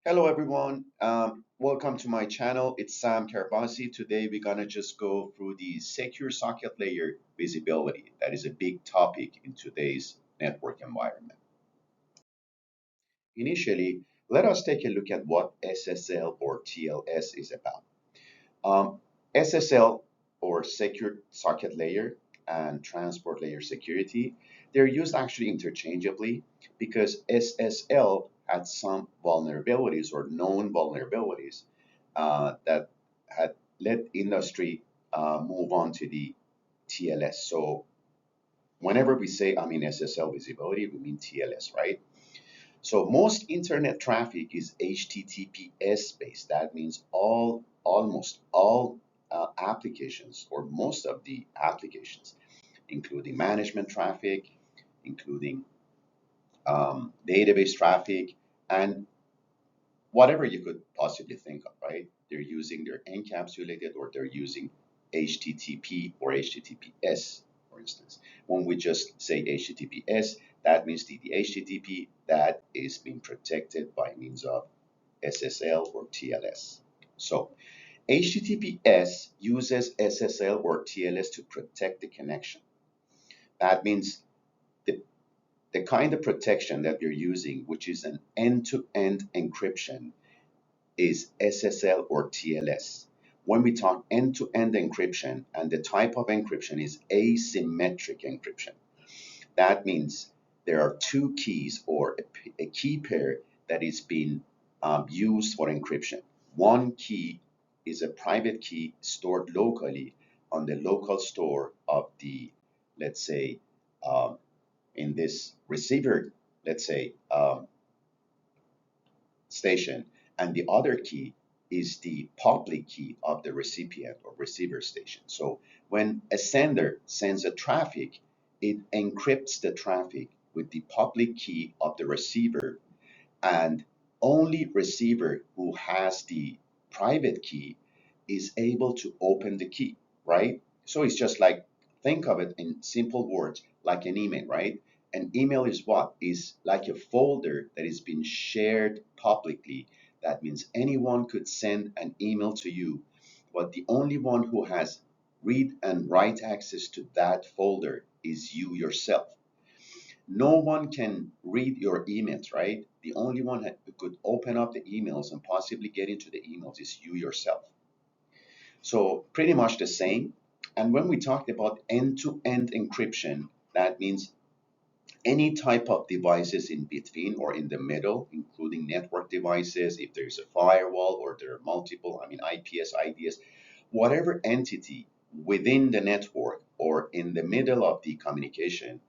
Hello everyone. Welcome to my channel. It's Sam Karbasi. Today we're gonna just go through the secure socket layer visibility. That is a big topic in today's network environment. Initially, let us take a look at what SSL or TLS is about. SSL or secure socket layer and transport layer security, they're used actually interchangeably because SSL had some vulnerabilities or known vulnerabilities that had let industry move on to the TLS. So whenever we say SSL visibility, we mean TLS, right? So most internet traffic is HTTPS based. That means almost all applications or most of the applications, including management traffic, including database traffic, and whatever you could possibly think of, right? They're encapsulated or they're using HTTP or HTTPS, for instance. When we just say HTTPS, that means the HTTP that is being protected by means of SSL or TLS. So HTTPS uses SSL or TLS to protect the connection. That means the, the kind of protection that you're using, which is an end-to-end encryption, is SSL or TLS. When we talk end-to-end encryption, and the type of encryption is asymmetric encryption. That means there are two keys or a key pair that is being used for encryption. One key is a private key stored locally on the local store of the, let's say, um, in this receiver, let's say, station, and the other key is the public key of the recipient or receiver station. So when a sender sends a traffic, it encrypts the traffic with the public key of the receiver, and only receiver who has the private key is able to open the key, right? So it's just like, think of it in simple words, like an email, right? An email is what? Is like a folder that is being shared publicly. That means anyone could send an email to you, but the only one who has read and write access to that folder is you yourself. No one can read your emails, right? The only one who could open up the emails and possibly get into the emails is you yourself. So pretty much the same. And when we talked about end-to-end encryption, that means any type of devices in between or in the middle, including network devices, if there's a firewall or there are multiple, IPS, IDS, whatever entity within the network or in the middle of the communication,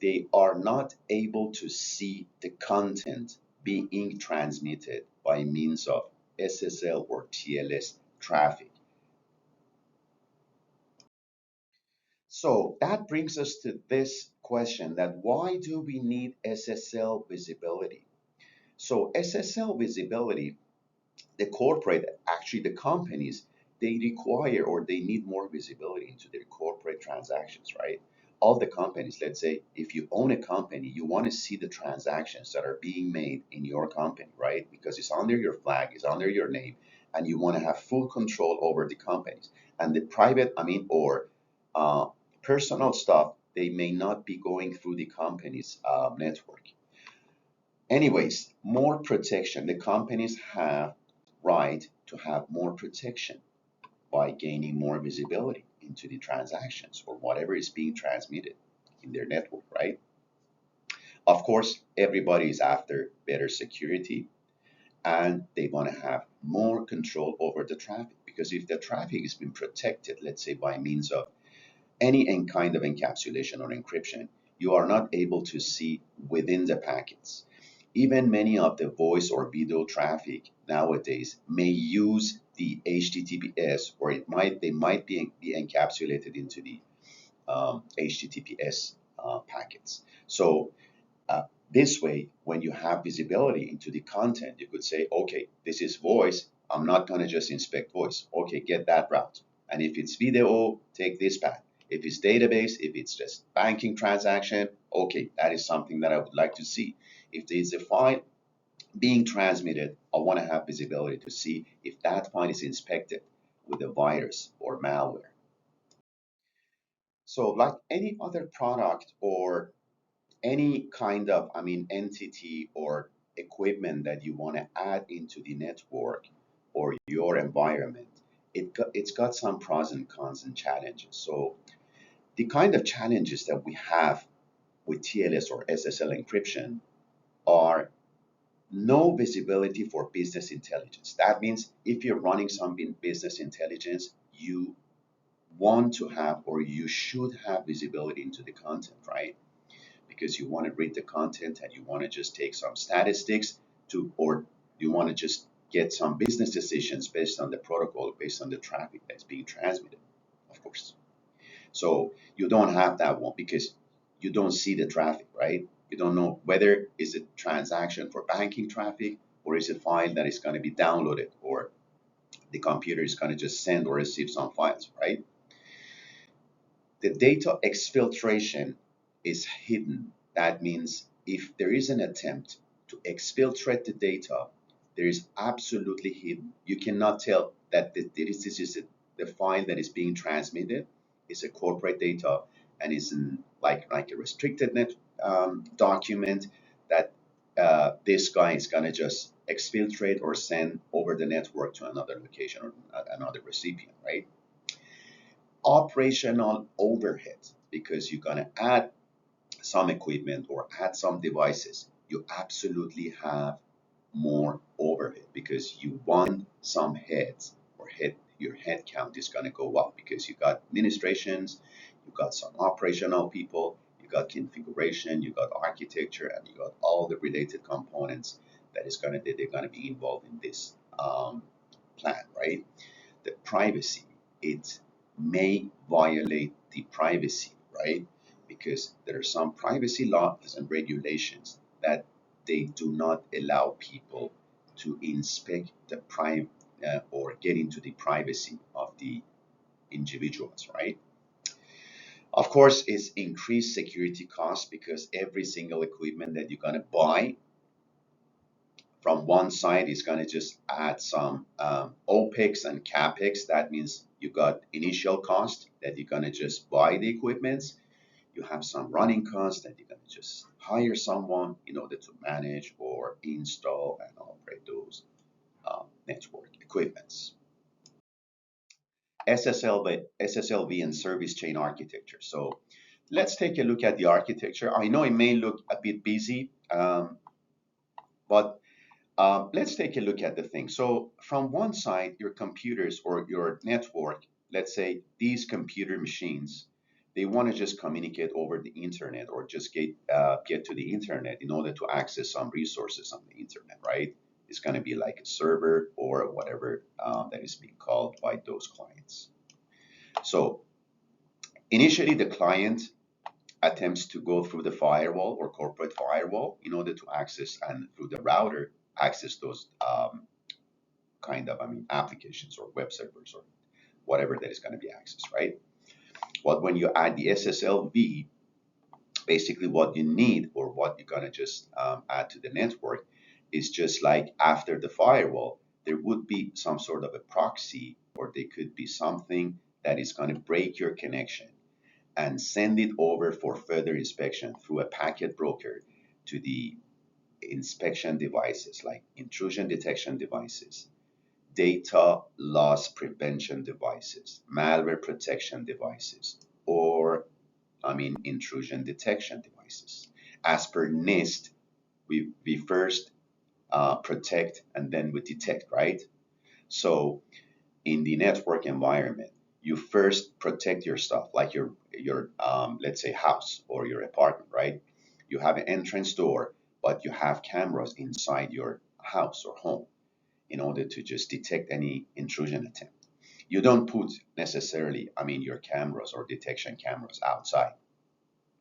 they are not able to see the content being transmitted by means of SSL or TLS traffic. So that brings us to this question, that why do we need SSL visibility? So SSL visibility, the corporate, actually the companies, they require or they need more visibility into their corporate transactions, right? All the companies, let's say if you own a company, you want to see the transactions that are being made in your company, right? Because it's under your flag, it's under your name, and you want to have full control over the companies. And the private, or uh, personal stuff, they may not be going through the company's network. Anyways, more protection. The companies have right to have more protection by gaining more visibility into the transactions or whatever is being transmitted in their network, right? Of course, everybody is after better security and they want to have more control over the traffic, because if the traffic is being protected, let's say by means of any kind of encapsulation or encryption, you are not able to see within the packets. Even many of the voice or video traffic nowadays may use the HTTPS, or they might be encapsulated into the HTTPS packets. So this way, when you have visibility into the content, you could say, okay, this is voice. I'm not going to just inspect voice. Okay, get that route. And if it's video, take this path. If it's database, if it's just banking transaction, okay, that is something that I would like to see. If there's a file, being transmitted, I want to have visibility to see if that file is inspected with a virus or malware. So like any other product or any kind of, entity or equipment that you want to add into the network or your environment, it's got some pros and cons and challenges. So the kind of challenges that we have with TLS or SSL encryption are no visibility for business intelligence. That means if you're running some business intelligence, you want to have or you should have visibility into the content, right? Because you want to read the content and you want to just take some statistics or you want to just get some business decisions based on the protocol, based on the traffic that's being transmitted, of course. So you don't have that one because you don't see the traffic, right? You don't know whether is it transaction for banking traffic or is it file that is going to be downloaded or the computer is going to just send or receive some files, right? The data exfiltration is hidden. That means if there is an attempt to exfiltrate the data, there is absolutely hidden. You cannot tell that this is the file that is being transmitted is a corporate data and is like a restricted net document that this guy is going to just exfiltrate or send over the network to another location or another recipient, right? Operational overhead because you're going to add some equipment or add some devices, you absolutely have more overhead because you want some heads or your head count is going to go up because you got administrations, you got some operational people, you got configuration, you got architecture, and you got all the related components they're going to be involved in this plan, right? The privacy, it may violate the privacy, right? Because there are some privacy laws and regulations that they do not allow people to inspect the or get into the privacy of the individuals, right? Of course, it's increased security costs because every single equipment that you're going to buy from one side is going to just add some OPEX and CAPEX. That means you got initial cost that you're going to just buy the equipments. You have some running costs that you're going to just hire someone in order to manage or install and operate those network equipments. SSLV and service chain architecture. So let's take a look at the architecture. I know it may look a bit busy, but let's take a look at the thing. So from one side, your computers or your network, let's say these computer machines, they want to just communicate over the internet or just get to the internet in order to access some resources on the internet, right? It's going to be like a server or whatever that is being called by those clients. So initially, the client attempts to go through the firewall or corporate firewall in order to access and through the router access those applications or web servers or whatever that is going to be accessed, right? But when you add the SSLV, basically what you need or what you're going to just add to the network is just like after the firewall, there would be some sort of a proxy or there could be something that is going to break your connection and send it over for further inspection through a packet broker to the inspection devices like intrusion detection devices, data loss prevention devices, malware protection devices, or intrusion detection devices. As per NIST, we first protect and then we detect, right? So in the network environment, you first protect your stuff, like your let's say house or your apartment, right? You have an entrance door, but you have cameras inside your house or home in order to just detect any intrusion attempt. You don't put necessarily, your cameras or detection cameras outside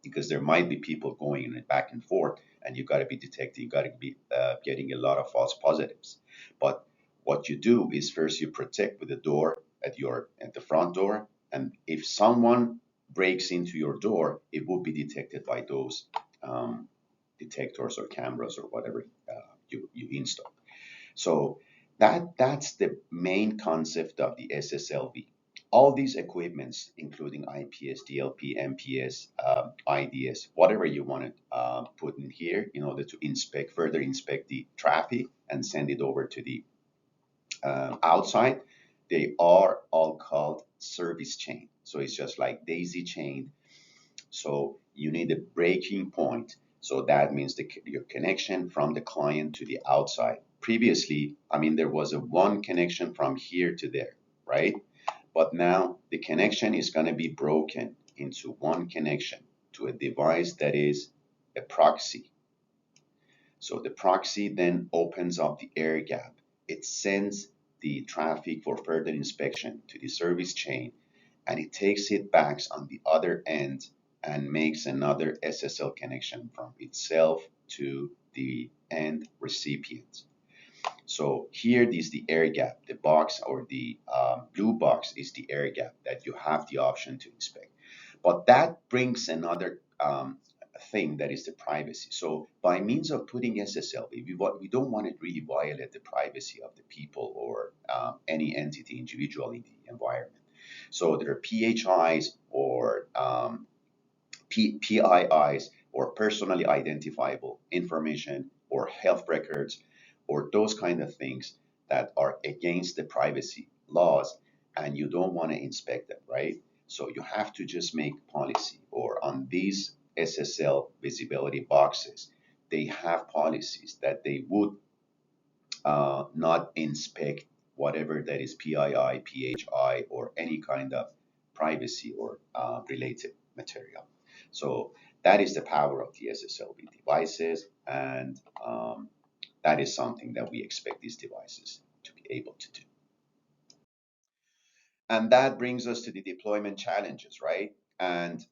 because there might be people going back and forth and you got to be detecting, you got to be getting a lot of false positives. But what you do is first you protect with the door at the front door, and if someone breaks into your door, it will be detected by those detectors or cameras or whatever you install. So that's the main concept of the SSLV. All these equipments, including IPS, DLP, MPS, IDS, whatever you want to put in here in order to further inspect the traffic and send it over to the outside, they are all called service chain. So it's just like daisy chain. So you need a breaking point. So that means your connection from the client to the outside. Previously, I mean, there was a one connection from here to there, right? But now the connection is going to be broken into one connection to a device that is a proxy. So the proxy then opens up the air gap. It sends the traffic for further inspection to the service chain, and it takes it back on the other end and makes another SSL connection from itself to the end recipient. So here is the air gap. The box or the blue box is the air gap that you have the option to inspect. But that brings another thing, that is the privacy. So by means of putting SSL, we don't want to really violate the privacy of the people or any entity, individual in the environment. So there are PHIs or PIIs or personally identifiable information or health records or those kind of things that are against the privacy laws, and you don't want to inspect them, right? So you have to just make policy, or on these SSL visibility boxes, they have policies that they would not inspect whatever that is PII, PHI, or any kind of privacy or related material. So that is the power of the SSLV devices, and that is something that we expect these devices to be able to do. And that brings us to the deployment challenges, right? And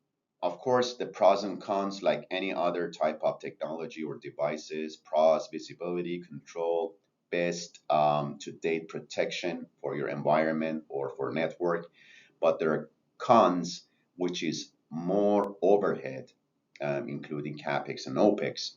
of course, the pros and cons, like any other type of technology or devices, pros, visibility, control, best to date protection for your environment or for network. But there are cons, which is more overhead, including CapEx and OpEx.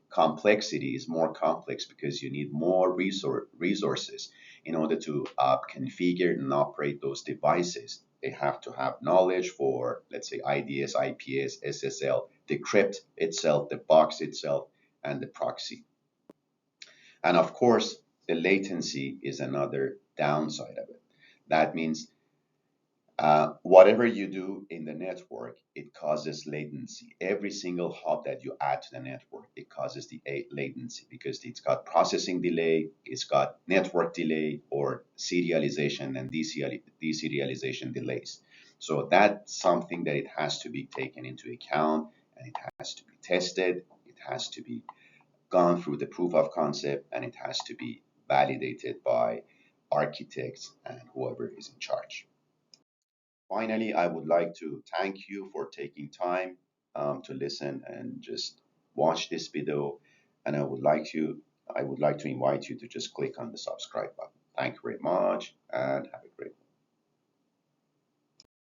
Complexity is more complex because you need more resources in order to configure and operate those devices. They have to have knowledge for, let's say, IDS, IPS, SSL, the crypt itself, the box itself, and the proxy. And of course, the latency is another downside of it. That means whatever you do in the network, it causes latency. Every single hop that you add to the network, it causes the latency because it's got processing delay, it's got network delay, or serialization and deserialization delays. So that's something that it has to be taken into account, and it has to be tested. It has to be gone through the proof of concept, and it has to be validated by architects and whoever is in charge. Finally, I would like to thank you for taking time to listen and just watch this video. And I would like to invite you to just click on the subscribe button. Thank you very much and have a great day.